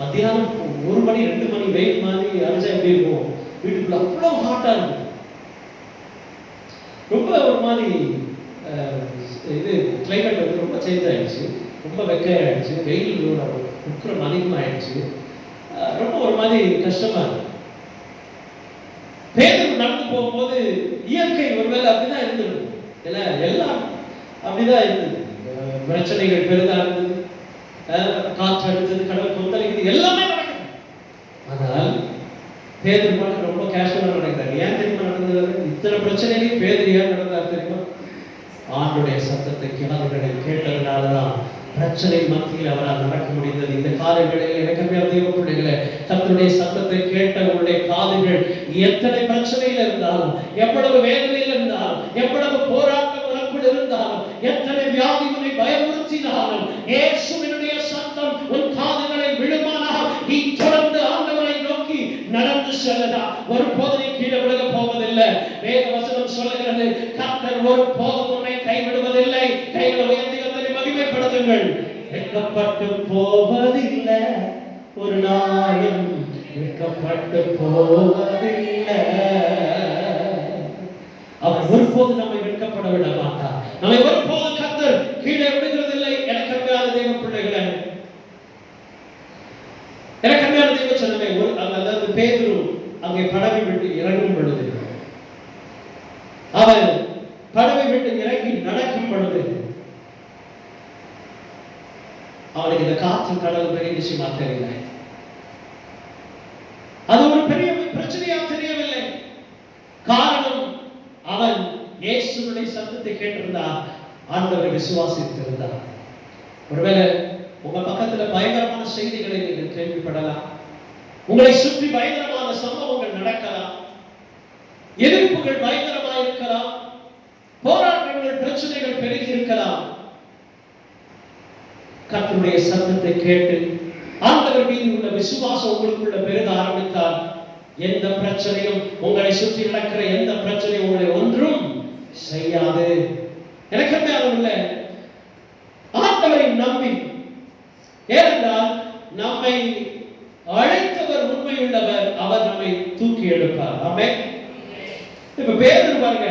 மத்தியானம் 1 மணி 2 மணி வெயில் மாதிரி அடிச்சா எப்படி இருக்கும்? வீட்டுக்குள்ள அவ்வளவு ஹாட்டா இருக்கு. ரொம்ப ஒரு மாதிரி இது கிளைமேட் வந்து ரொம்ப சேஞ்ச் ஆயிடுச்சு. ரொம்ப வெக்கையாயிடுச்சு. வெயில் உக்கிரம் அதிகமாயிடுச்சு. ரொம்ப ஒரு மாதிரி கஷ்டமா இருக்கு. பேதுரு நடந்து போகும்போது இயற்கை ஒருவேளை அப்படிதான் இருந்தது. ஏன்னா எல்லாம் அப்படிதான் இருந்தது. பிரச்சனைகள் பெரிதா இருந்தது, காற்று அடித்தது, கடல் கொந்தளிக்குது, எல்லாமே நடக்குது. ஆனால் பேதுரு மட்டும் ரொம்ப கேஷுவலா நடக்கிறார். ஏன் தெரியுமா நடந்தது? இத்தனை பிரச்சனையிலையும் பேதுரு ஏன் நடந்தார் தெரியுமா? ஆண்டுடைய சத்தத்தை கிணறுகளை கேட்டதுனாலதான் பிரச்சனை மத்தியில் அவரால் நடக்க முடிந்தது. இந்த காலை வேளையில் எனக்கு தெய்வ பிள்ளைகளே, கர்த்தருடைய சத்தத்தை கேட்ட உங்களுடைய காதுகள் எத்தனை பிரச்சனையில் இருந்தாலும், எவ்வளவு வேதனையில் இருந்தாலும், எவ்வளவு போராட்டம் உனக்குள் இருந்தாலும், எத்தனை வியாதி உன்னை பயமுறுத்தினாலும், இயேசுவினுடைய சத்தம் உன் காதுகளை விழுமானால் நீ தொடர்ந்து ஆண்டவரை நோக்கி நடந்து செல்லடா. ஒரு போதனை கீழே விலக போவதில்லை. வேத வசனம் சொல்லுகிறது, கர்த்தர் ஒரு போதும் உன்னை கைவிடுவதில்லை. கைகளை உயர்த்தி கர்த்தரை மகிமைப்படுத்துங்கள். வெட்கப்பட்டு போவதில்லை, ஒரு நாளும் வெட்கப்பட்டு போவதில்லை. அவர் ஒருபோது நம்மை வெட்கப்பட விட மாட்டார். நம்மை ஒருபோது கர்த்தர் கீழே விடுகிறதில்லை. எனக்கு அருமையான தெய்வ பிள்ளைகளே, எனக்கு அருமையான தெய்வ சொன்னமே, அதாவது பேதுரு அங்கே படவை விட்டு இறங்கும் பொழுது, அவர் படவை விட்டு இறங்கி நடக்கும் பொழுது அவனுக்கு இந்த காற்று கடல் பெரிய விஷயமா தெரியல. அது ஒரு பெரிய பிரச்சனையா தெரியவில்லை. காரணம், அவன் இயேசுவினுடைய சத்தத்தை கேட்டிருந்தார், ஆண்டவரை விசுவாசித்திருந்தார். ஒருவேளை உங்க பக்கத்துல பயங்கரமான செய்திகளை நீங்கள் கேள்விப்படலாம். உங்களை சுற்றி பயங்கரமான சம்பவங்கள் நடக்கலாம். எதிர்ப்புகள் பயங்கரமாக இருக்கலாம். போராட்டங்கள், பிரச்சனைகள் பெருகி இருக்கலாம். கர்த்தருடைய சத்தத்தை கேட்டு ஆண்டவர் மீது உள்ள விசுவாசம் உங்களுக்குள்ள பெருக ஆரம்பித்தால், எந்த பிரச்சனையும், உங்களை சுற்றி நடக்கிற எந்த பிரச்சனையும் உங்களை ஒன்றும் செய்யாது. எனக்கு உள்ள ஆண்டவரை நம்பி, ஏனென்றால் நம்மை அழைத்தவர் உண்மையுள்ளவர், அவர் நம்மை தூக்கி எடுப்பார். ஆமென். இப்ப பேதுரு பாருங்க,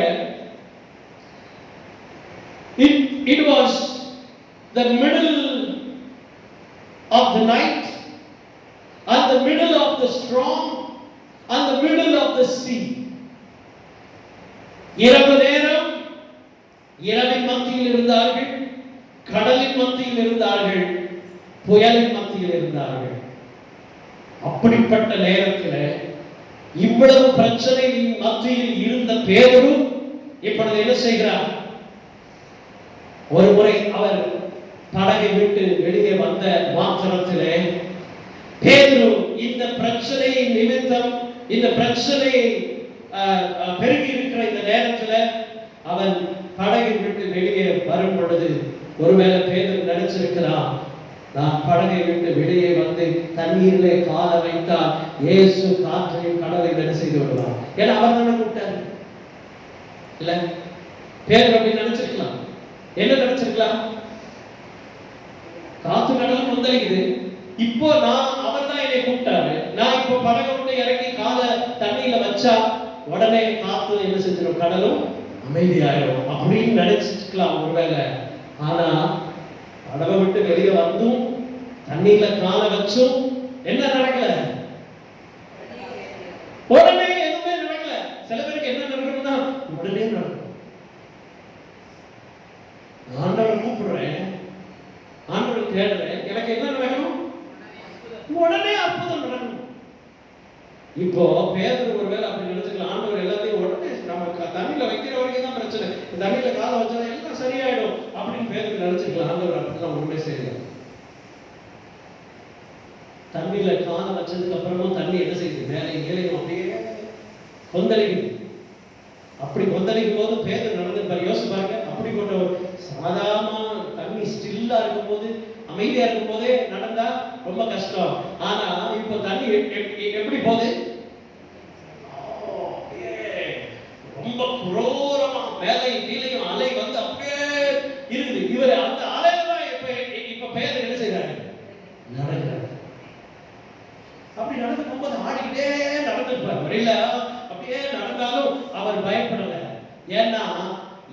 it was the middle of the night and the middle of the storm and the middle of the sea. இரவு நேரம், இரவின் மத்தியில் இருந்தார்கள், கடலின் மத்தியில் இருந்தார்கள், புயலின் மத்தியில் இருந்தார்கள். அப்படிப்பட்ட நேரத்தில் இவ்வளவு பிரச்சனையின் மத்தியில் இருந்த பேதுரு இப்பொழுது என்ன செய்கிறார்? ஒரு முறை அவர் படகை விட்டு வெளியே வந்த மாத்திரத்திலே பேதுரு இந்த பிரச்சனையை நிமித்தம், இந்த பிரச்சனை பெருகி இருக்கிற இந்த நேரத்தில் அவன் படகை விட்டு வெளியே வரும் பொழுது, ஒருவேளை பேதுரு நினைச்சிருக்கிறான், நான் படகை விட்டு வெளியே வந்து தண்ணீரிலே கால வைத்தால் இயேசு காற்றையும் கடலையும் என்ன செய்து விடுவார். ஏன்னா அவர் தானே கூப்பிட்டார் இல்ல? பேதுரு அப்படின்னு நினைச்சிருக்கலாம். என்ன நினைச்சிருக்கலாம்? காத்து கடலும் கொந்தளிக்குது, இப்போ அவர் தான் என்னை கூப்பிட்டாரு, நான் இப்போ படகை விட்டு இறங்கி கால தண்ணியில வச்சா உடனே காத்து என்ன செஞ்சிடும், கடலும் அமைதியாயிரும் அப்படின்னு நினைச்சிருக்கலாம் ஒருவேளை. ஆனா படவை விட்டு வெளியே வந்தும் தண்ணீர்ல கால வச்சும் என்ன நடக்கல? உடனே எதுவுமே நடக்கல. சில பேருக்கு என்ன நடக்கணும்னா உடனே நடக்கும். ஆண்டவர் கூப்பிடுறேன், ஆண்டவர் தேடுறேன், எனக்கு என்ன நடக்கணும்? உடனே அற்புதம் நடக்கணும். இப்போ பேதுரு ஒருவேளை அப்படி நினைச்சுக்கலாம், ஆண்டவர் எல்லாத்தையும் உடனே நம்ம தண்ணியில வைக்கிற வரைக்கும் தான் பிரச்சனை, தண்ணியில கால வச்சா எல்லாம் சரியாயிடும் அப்படின்னு பேதுரு நினைச்சுக்கலாம். ஆண்டவர் அப்படிலாம் ஒண்ணுமே செய்யல. தண்ணியில கால வச்சதுக்கு அப்புறமும் தண்ணி என்ன செய்யுது? மேலே ஏழையும் அப்படியே கொந்தளிக்குது. அப்படி கொந்தளிக்கும் போது பேதுரு நடந்து யோசிச்சு பாருங்க. அப்படிப்பட்ட ஒரு சாதாரண தண்ணி ஸ்டில்லா இருக்கும் போது அமைதியா இருக்கும் போதே நடந்தா ரொம்ப கஷ்டம். ஆனா இப்போ தண்ணி எப்படி போகுது? ரொம்ப குரோரமா மேலே கீழையும் அலை வந்து அப்படியே இருக்குது. இவர் அந்த அலையில தான் இப்ப பேர் என்ன செய்யறாரு? நடக்கிறார். அப்படி நடந்து போகும்போது ஆடிக்கிட்டே நடந்துருப்பார். வரையில அப்படியே நடந்தாலும் அவர் பயப்படல. ஏன்னா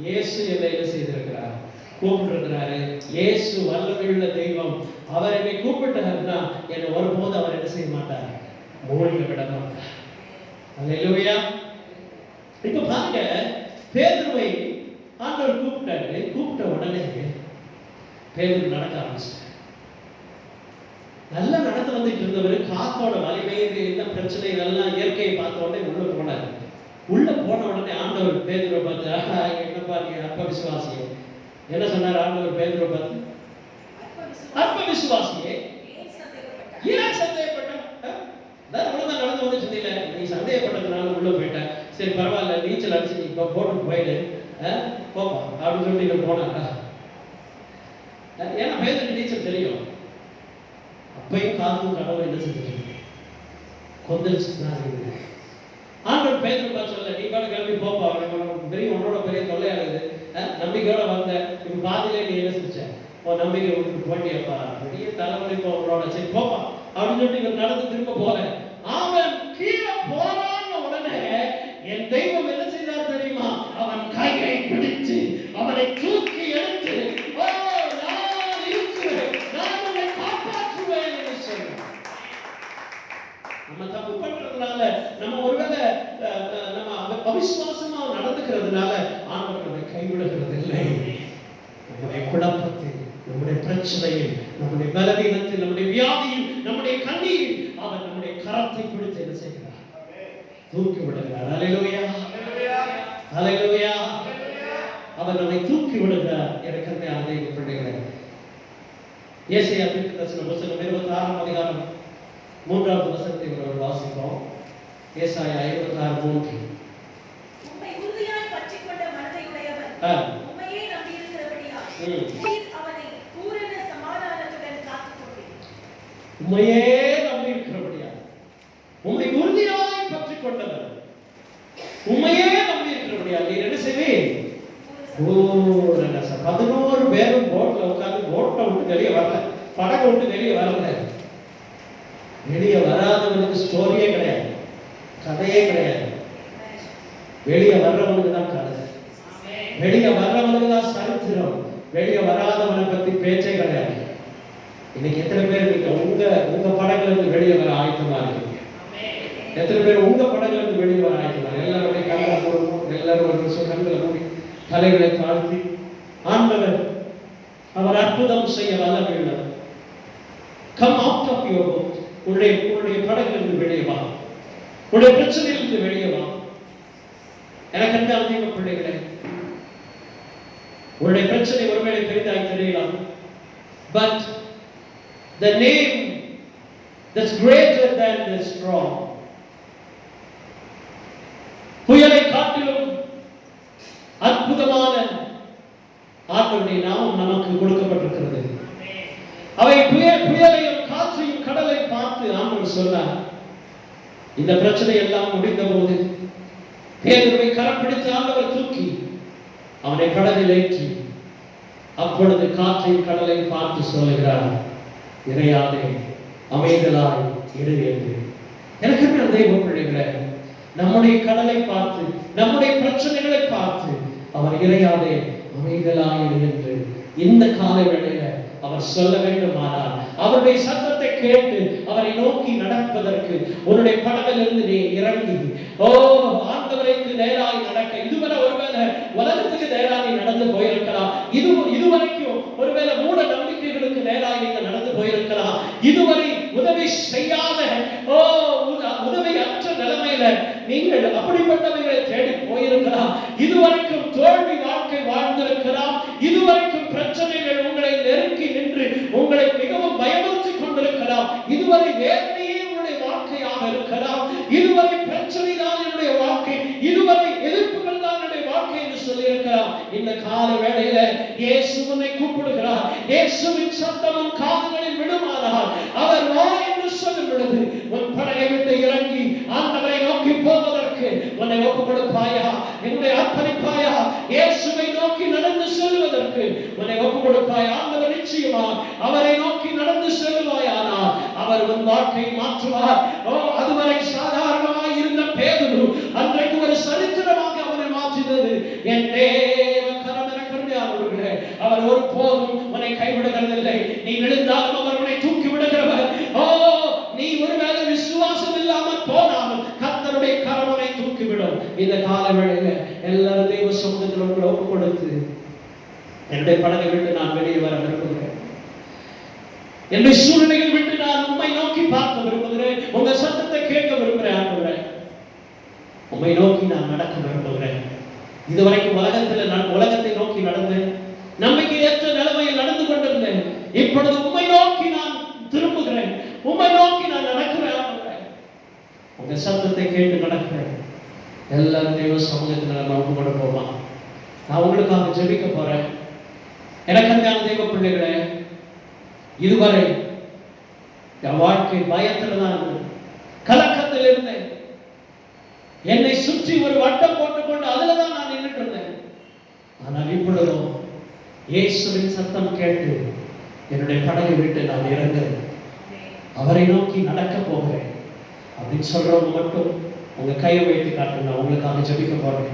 இயேசு என்னை என்ன செய்திருக்கிறார்? கூப்பிட்டிருக்கிறாரு. இயேசு வல்லமையுள்ள தெய்வம். அவர் என்னை கூப்பிட்டாருன்னா என்னை ஒருபோது அவர் என்ன செய்ய மாட்டார்? மூழ்க விட மாட்டார். அல்லேலூயா. இப்ப பாருங்க, பேதுருவை ஆண்டவர் கூப்பிட்டாரு. கூப்பிட்ட உடனே பேதுரு நடக்க ஆரம்பிச்சார். நல்லா நடந்து வந்துட்டு இருந்தவர் காத்தோட வலிமை, என்ன பிரச்சனை இதெல்லாம் இயற்கையை பார்த்த உடனே உள்ள போனார். உள்ள போன உடனே ஆண்டவர் பேதுருவை பார்த்து, என்னப்பா நீ அற்ப விசுவாசியே, என்ன சொன்னார் ஆண்டவர் பேதுருவை பார்த்து? அற்ப விசுவாசியே, ஏன் சந்தேகப்பட்ட? ஒழுங்கா நடந்து வந்துட்டு இருந்தீங்க, நீ சந்தேகப்பட்டதுனால உள்ள போயிட்ட. சரி பரவாயில்ல, நீச்சல் அடிச்சு நீ இப்போ போட்டு போயிடு போப்பா அப்படின்னு சொல்லிட்டு போனாக்கா. ஏன்னா பேதுருக்கு நீச்சல் தெரியும். அப்பையும் காத்தும் கடவுள் என்ன செஞ்சுட்டு கொந்தளிச்சுட்டு தான் இருக்குது. ஆண்டவர் பேதுரு பார்த்து சொல்ல, நீ பாட கிளம்பி போப்பா, பெரிய உன்னோட பெரிய தொல்லையாகுது, நம்பிக்கையோட வந்த இப்ப பாதியிலே நீ என்ன செஞ்ச? உன் நம்பிக்கை விட்டு போட்டியப்பா, பெரிய தலைவலி உங்களோட, சரி போப்பா அப்படின்னு சொல்லிட்டு இவர் நடந்து திரும்ப போல. அவன் கீழே போறான்னு உடனே என் தெய்வம் என்ன செய்தார் தெரியுமா? அவன் கையை பிடிச்சு அவனை தூக்கி எடுத்து, நான் இருக்கிறேன், நான் உன்னை காப்பாற்றுவேன் என்று சொன்னார். நம்ம தப்பு பண்றதுனால, நம்ம ஒருவேளை நம்ம அவிசுவாசமா நடந்துக்கிறதுனால ஆண்டவர் நம்மை கைவிடுகிறது இல்லை. நம்முடைய குழப்பத்தில், நம்முடைய பிரச்சனையில், நம்முடைய பலவீனத்தில், நம்முடைய வியாதியில், நம்முடைய கண்ணீரில் அவர் நம்முடைய கரத்தை பிடித்து என்ன செய்கிறார்? தூக்கி விடுகிறார். அல்லேலூயா, அல்லேலூயா. அவர் நம்மை தூக்கி விடுகிறார். எனக்கு அந்த தெய்வ பிள்ளைகளே, ஏசாயா தீர்க்கதரிசன புத்தகம் 26ஆம் அதிகாரம் 3வது வசனத்தை ஒரு வாசிப்போம். ஏசாயா 26:3. உம்மை உறுதியாய் பற்றிக்கொண்ட மனதையுடையவர், உம்மையே நம்பியிருக்கிறபடியால் நீர் அவனை பூரண சமாதானத்துடன் காத்துக்கொண்டீர். உம்மையே நம்பியிருக்கிறபடியால், உம்மை உறுதியாய் பற்றிக்கொண்டவர், உம்மையே நம்பியிருக்கிறபடியால் நீர் என்ன செய்வீர்? பூரண 11 பேரும் போட்ல உட்கார்ந்து போட்டை விட்டு வெளியே வரல, படகை விட்டு வெளியே வரல. வெளியே வராதவனுக்கு ஸ்டோரியே கிடையாது, கதையே கிடையாது. வெளியே வர்றவனுக்கு தான் கதை, வெளியே வர்றவனுக்கு தான் சரித்திரம். வெளியே வராதவனை பத்தி பேச்சே கிடையாது. இன்னைக்கு எத்தனை பேர் நீங்க உங்க படகுல இருந்து வெளியே வர ஆயத்தமா இருக்கீங்க? எத்தனை பேர் உங்க படகுல இருந்து வெளியே வர ஆயத்தமா? எல்லாருடைய கண்களை மூடணும், எல்லாரும் ஒரு கண்களை மூடி தலைகளை தாழ்த்தி, ஆண்டவர் அவர் அற்புதம் செய்ய வல்லமையுள்ளவர். Come out of your boat. உன்னுடைய படகிலிருந்து வெளியே வா, உன்னுடைய பிரச்சனையிலிருந்து வெளியே வா. எனக்கு அந்த தெய்வ பிள்ளைகளே, உன்னுடைய பிரச்சனை ஒருவேளை பெரிதாய் தெரியலாம். But the name that's greater than the storm, புயலை காட்டிலும் அற்புதமான ஆண்டவருடைய நாமம் நமக்கு கொடுக்கப்பட்டிருக்கிறது. அவை புயலையும் காற்றையும் கடலை பார்த்து ஆண்டவர் சொன்னார். இந்த பிரச்சனை எல்லாம் முடிந்த போது பேதுருவை கரம் பிடித்து ஆண்டவர் தூக்கி அவனை கடலில் ஏற்றி, அப்பொழுது காற்றையும் கடலையும் பார்த்து சொல்லுகிறார், இறையாதே, அமைதலாய் இரு என்று. எனக்கு தெய்வ பிள்ளைகளே, நம்முடைய கடலை பார்த்து, நம்முடைய பிரச்சனைகளை பார்த்து அவர் இறையாதே, அமைதலாய் இரு என்று இந்த காலை வேளையில அவர் சொல்ல வேண்டுமானால், அவருடைய சத்தத்தை கேட்டு அவரை நோக்கி நடப்பதற்கு உன்னுடைய படவிலிருந்து நீ இறங்கி ஆண்டவருக்கு நேராய் நடக்க. இதுவரை ஒருவேளை உலகத்துக்கு நேராக நடந்து போயிருக்கலாம், இதுவரைக்கும் ஒருவேளை மூட நம்பிக்கைகளுக்கு நேராக நீங்க நடந்து போயிருக்கலாம், இதுவரை உதவி செய்யாத உதவி அற்ற நிலைமையில நீங்கள் அப்படிப்பட்டவைகளை தேடி போயிருக்கலாம், இதுவரைக்கும் தோல்வி வாழ்க்கை வாழ்ந்திருக்கலாம், இதுவரைக்கும் பிரச்சனைகள் உங்களை நெருக்கி நின்று உங்களை மிகவும் பயமுறுத்தி கொண்டிருக்கலாம், இதுவரை வேதனையே உங்களுடைய வாழ்க்கையாக இருக்கலாம், இதுவரை பிரச்சனை தான் என்னுடைய வாழ்க்கை, இதுவரை எதிர்ப்புகள் தான் என்னுடைய வாழ்க்கை என்று சொல்லி இருக்கலாம். இந்த கால வேளையில இயேசு உன்னை கூப்பிடுகிறார். இயேசுவின் சத்தம் உன் காதுகளில் விடுமானால் அவர் வா என்று சொல்லும் பொழுது உன் படகை விட்டு இறங்கி ஆண்டவரை நோக்கி போவதற்கு உன்னை ஒப்புக் கொடுப்பாயா? என்னுடைய அர்ப்பணிப்பாயா? இயேசுவை நோக்கி நடந்து செல்வதற்கு உன்னை ஒப்புக் கொடுப்பாயா? ஆண்டவர் நிச்சயமா அவரை நோக்கி நடந்து செல்வாயானால் அவர் உன் வாழ்க்கையை மாற்றுவார். அதுவரை சாதாரணமாய் இருந்த பேதுரு அன்றைக்கு ஒரு சரித்திரமாக அவனை மாற்றினது. என் தேவ கரம் என கருணையாளர்களே, அவர் ஒருபோதும் உன்னை கைவிடுகிறதில்லை. நீ விழுந்தாலும் அவர் உன்னை தூக்கி விடுகிறவர். நீ ஒருவேளை விசுவாசம் இல்லாமல் போனாலும் கர்த்தருடைய கரம் உன்னை தூக்கிவிடும். இந்த கால வேளையில எல்லாரும் தேவ சமூகத்தில் உங்களை ஒப்புக் கொடுத்து என்னுடைய படகை விட்டு நான் வெளியே வர விரும்புகிறேன். என்னுடைய சூழ்நிலைகள் விட்டு நான் உம்மை நோக்கி பார்க்க விரும்புகிறேன். உங்க சத்தத்தை கேட்க விரும்புகிறேன். ஆண்டவரே, உம்மை நோக்கி நான் நடக்க விரும்புகிறேன். இதுவரைக்கும் நான் உலகத்தை நோக்கி நடந்தேன். நம்பிக்கை ஏற்ற நிலைமையில் நடந்து கொண்டிருந்தேன். இப்பொழுது உம்மை நோக்கி நான் திரும்புகிறேன். உம்மை நோக்கி நான் நடக்கிறேன். உங்க சத்தத்தை கேட்டு நடக்கிறேன். எல்லாரும் தேவ சமூகத்தில் நம்ம ஒப்பு கொடுப்போமா? நான் உங்களுக்காக ஜெபிக்க போறேன். எனக்கு அன்பான தெய்வ பிள்ளைகளே, இதுவரை என் வாழ்க்கை பயத்தில் தான் இருந்தேன், கலக்கத்தில் இருந்தேன். என்னை சுற்றி ஒரு வட்டம் போட்டுக்கொண்டு அதுல தான் நான் நின்றுட்டு இருந்தேன். ஆனால் இப்பொழுதோ இயேசுவின் சத்தம் கேட்டு என்னுடைய படகை விட்டு நான் இறங்குறேன். அவரை நோக்கி நடக்க போகிறேன் அப்படின்னு சொல்றவங்க மட்டும் உங்க கையை வைத்து காட்டுங்க. நான் உங்களுக்காக ஜெபிக்க போறேன்.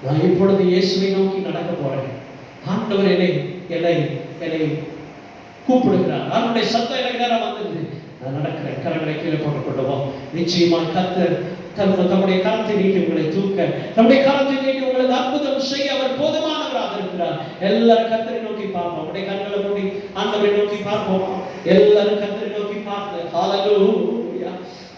நான் இப்பொழுது இயேசுவை நோக்கி நடக்க போறேன். ஆண்டவர் என்னை என்னை என்னை கூப்பிடுகிறார். அவருடைய சத்தம் எனக்கு நேரம் வந்தது. நான் நடக்கிறேன். கரங்களை கீழே போட்டுக் கொள்வோம். நிச்சயமா கர்த்தர் தம்முடைய கரத்தை நீட்டி உங்களை தூக்க, தம்முடைய கரத்தை நீட்டி உங்களுக்கு அற்புதம் செய்ய அவர் போதுமானவராக இருக்கிறார். எல்லாரும் கர்த்தரை நோக்கி பார்ப்போம். அவருடைய கண்களை மூடி ஆண்டவரை நோக்கி பார்ப்போம். எல்லாரும் கர்த்தரை நோக்கி பார்ப்போம். ஹalleluya.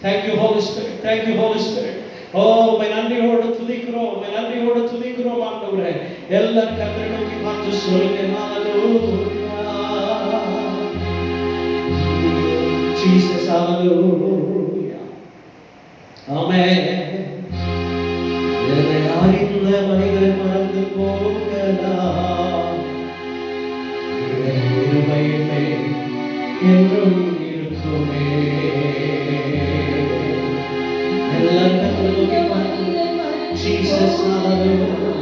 Thank you Holy Spirit. Thank you Holy Spirit. உம்மை நன்றியோடு துதிக்கிறோம். உம்மை நன்றியோடு துதிக்கிறோம் ஆண்டவரே. எல்லாரும் கர்த்தரை நோக்கி பார்த்து சொல்லுங்க ஹalleluya. Jesus, hallelujah. Amen. என்னை அறிந்த மனிதர் மறந்து போகலாம், இருமையுமே என்றும் இருக்குமே. எல்லாம் கர்த்தருடைய மகிமை. Jesus, hallelujah.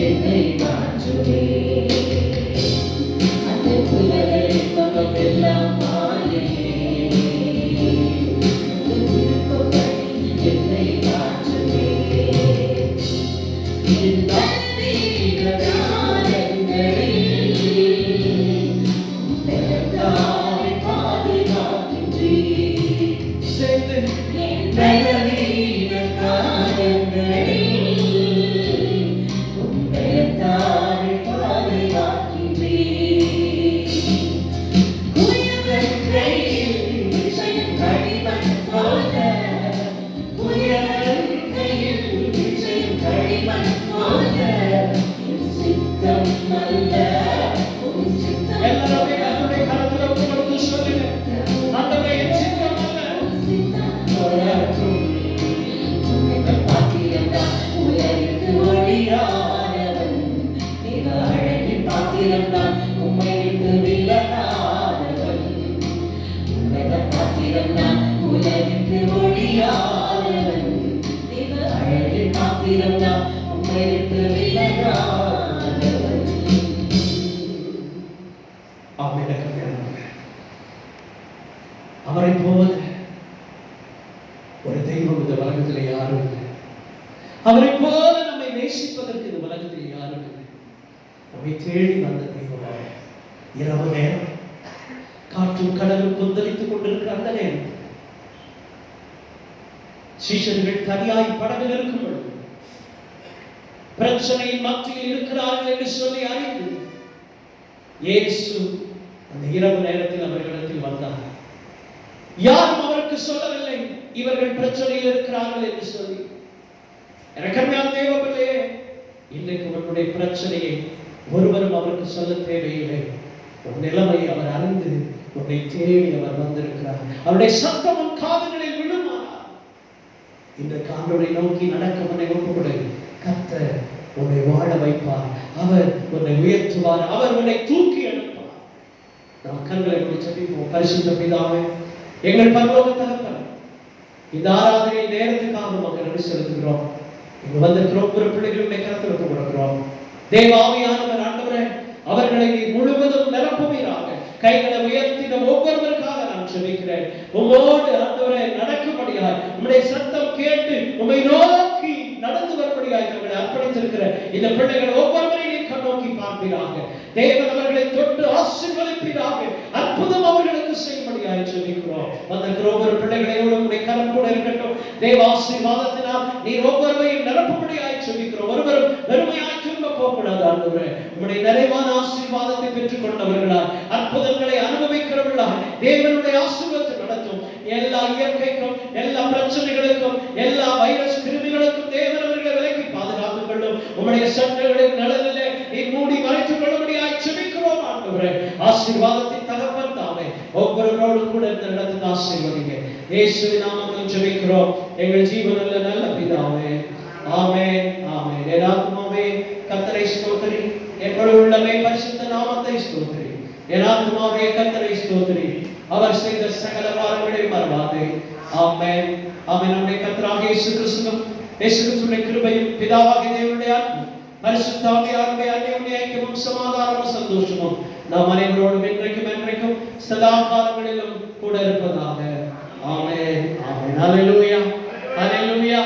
என்னை மாற்றுவே அந்த அவரை போல ஒரு தெய்வம் இந்த உலகத்திலே யாரும் இல்லை. அவரை போல நம்மை நேசிப்பதற்கு இந்த உலகத்தில் யாரும் இல்லை. நம்மை தேடி வந்த தெய்வமாக இரவு நேரம் காற்றும் கடலும் கொந்தளித்துக் கொண்டிருக்கிற அந்த நேரம் சீஷர்கள் தனியாய் படவில் இருக்கும் பொழுது பிரச்சனையின் மத்தியில் இருக்கிறார்கள் என்று சொல்லி அறிந்து இயேசு அந்த இரவு நேரத்தில் அவர்களிடத்தில் வந்தார். யாரும் அவருக்கு சொல்லவில்லை இவர்கள் பிரச்சனையில் இருக்கிறார்கள் என்று சொல்லி. எனக்கருமையான தேவ பிள்ளையே, இன்றைக்கு உன்னுடைய பிரச்சனையை ஒருவரும் அவருக்கு சொல்ல தேவையில்லை. உன் நிலைமை அவர் அறிந்து உன்னை தேடி அவர் வந்திருக்கிறார். அவருடைய சத்தம் உன் காதுகளில் விழுமானார். இன்றைக்கு ஆண்டவரை நோக்கி நடக்க உன்னை ஒப்புக்கொடு. கர்த்தர் உன்னை வாழ வைப்பார். அவர் உன்னை உயர்த்துவார். அவர் உன்னை தூக்கி எடுப்பார். நாம் கண்களை மூடி ஜெபிப்போம். பரிசுத்த பிதாவே, எங்கள் பரலோக தகப்பனே, இந்த ஆராதனை நேரத்துக்காக உமக்கு நன்றி செலுத்துகிறோம். இங்கு வந்திருக்கிற ஒவ்வொரு பிள்ளைகளுடைய கருத்தில் ஒப்புக் கொடுக்கிறோம். தேவ ஆவியானவர் ஆண்டவரே, அவர்களை நீ முழுவதும் நிரப்புவீராக. கைகளை உயர்த்தின ஒவ்வொருவருக்காக நான் ஜெபிக்கிறேன். உம்மோடு ஆண்டவரே நடக்கும்படியாய், உம்முடைய சத்தம் கேட்டு உம்மை நோக்கி நடந்து வரும்படியாய் தங்களை அர்ப்பணித்திருக்கிற இந்த பிள்ளைகள் ஒவ்வொருவரையும் நீ கண்ணோக்கி பார்ப்பீராக. தேவன் அவர்களை தொட்டு ஆசீர்வதிப்பீராக. அற்புதம் அவர்களுக்கு செய்யும்படியாய் ஜெபிக்கிறோம். வந்திருக்கிற ஒவ்வொரு பிள்ளைகளையோடு உம்முடைய கரம் கூட இருக்கட்டும். தேவ ஆசீர்வாதத்தினால் நீ ஒவ்வொருவரையும் நிரப்பும்படியாய் ஜெபிக்கிறோம். ஒருவரும் வெறுமையாய் திரும்ப போகக்கூடாது ஆண்டவரே. உம்முடைய நிறைவான ஆசீர்வாதத்தை பெற்றுக் கொண்டவர்களாய், அற்புதங்களை அனுபவிக்கிறவர்களாய் தேவனுடைய ஆசீர்வாதத்தை நடத்தும். எல்லா இயற்கைக்கும், எல்லா பிரச்சனைகளுக்கும், எல்லா வைரஸ் கிருமிகளுக்கும் தேவன் அவர்களை விலக்கி பாதுகாத்துக் கொள்ளும். உம்முடைய சட்டங்களின் நிழலிலே நீ மூடி மறைத்துக் கொள்ளும்படியாய் ஜெபிக்கிறோம் ஆண்டவரே. ஆசீர்வாதத்தின் தகப்பன் தாமே ஒவ்வொருவரோடு கூட இந்த இடத்துக்கு ஆசீர்வதிங்க. இயேசுவின் நாமத்தில் ஜெபிக்கிறோம் எங்கள் ஜீவனுள்ள நல்ல பிதாவே. ஆமென், ஆமென். என் ஆத்துமாவே கர்த்தரை ஸ்தோத்திரி, என் உள்ளமே பரிசுத்த நாமத்தை ஸ்தோத்திரி. என் ஆத்துமாவே கர்த்தரை ஸ்தோத்திரி, அவர் செய்த சகல காரியங்களையும் மறவாதே. ஆமென், ஆமென். நம்முடைய கர்த்தராகிய இயேசு கிறிஸ்துவின் கிருபையும் பிதாவாகிய தேவனுடைய அன்பும் பரிசுத்த ஆவியானவருடைய அன்யோன்ய ஐக்கியமும் சமாதானமும் சந்தோஷமும் நாம் அனைவரோடும் என்றைக்கும் சதா காலங்களிலும் கூட இருப்பதாக. ஆமென், ஆமென். ஹல்லேலூயா, ஹல்லேலூயா.